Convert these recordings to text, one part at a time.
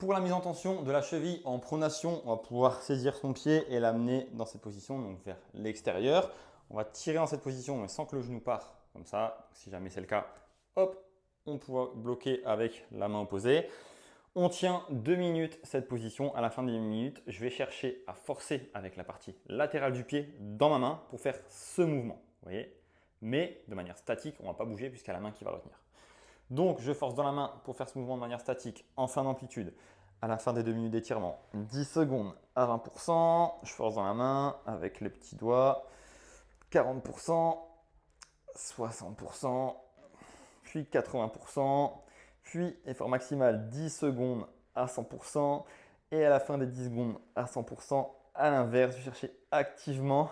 Pour la mise en tension de la cheville en pronation, on va pouvoir saisir son pied et l'amener dans cette position, donc vers l'extérieur. On va tirer dans cette position, mais sans que le genou parte, comme ça. Si jamais c'est le cas, hop, on pourra bloquer avec la main opposée. On tient 2 minutes cette position. À la fin des 2 minutes, je vais chercher à forcer avec la partie latérale du pied dans ma main pour faire ce mouvement. Vous voyez? Mais de manière statique, on ne va pas bouger puisqu'il y a la main qui va retenir. Donc, je force dans la main pour faire ce mouvement de manière statique en fin d'amplitude. À la fin des 2 minutes d'étirement, 10 secondes à 20%. Je force dans la main avec les petits doigts. 40%, 60%, puis 80%, puis effort maximal 10 secondes à 100%. Et à la fin des 10 secondes à 100%, à l'inverse, je vais chercher activement.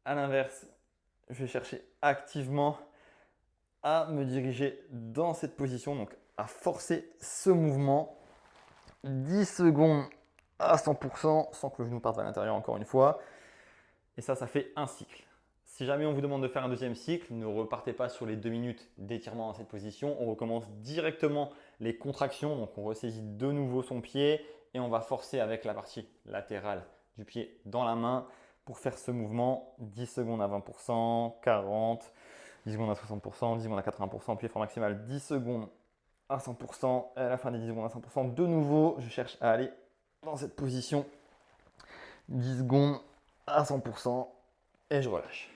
À l'inverse, je vais chercher activement à me diriger dans cette position, donc à forcer ce mouvement 10 secondes à 100% sans que le genou parte à l'intérieur encore une fois. Et ça fait un cycle. Si jamais on vous demande de faire un deuxième cycle, ne repartez pas sur les 2 minutes d'étirement dans cette position. On recommence directement les contractions. Donc on ressaisit de nouveau son pied et on va forcer avec la partie latérale du pied dans la main pour faire ce mouvement. 10 secondes à 20%, 40, 10 secondes à 60%, 10 secondes à 80%, puis effort maximal 10 secondes à 100%. Et à la fin des 10 secondes à 100%, de nouveau, je cherche à aller dans cette position. 10 secondes à 100% et je relâche.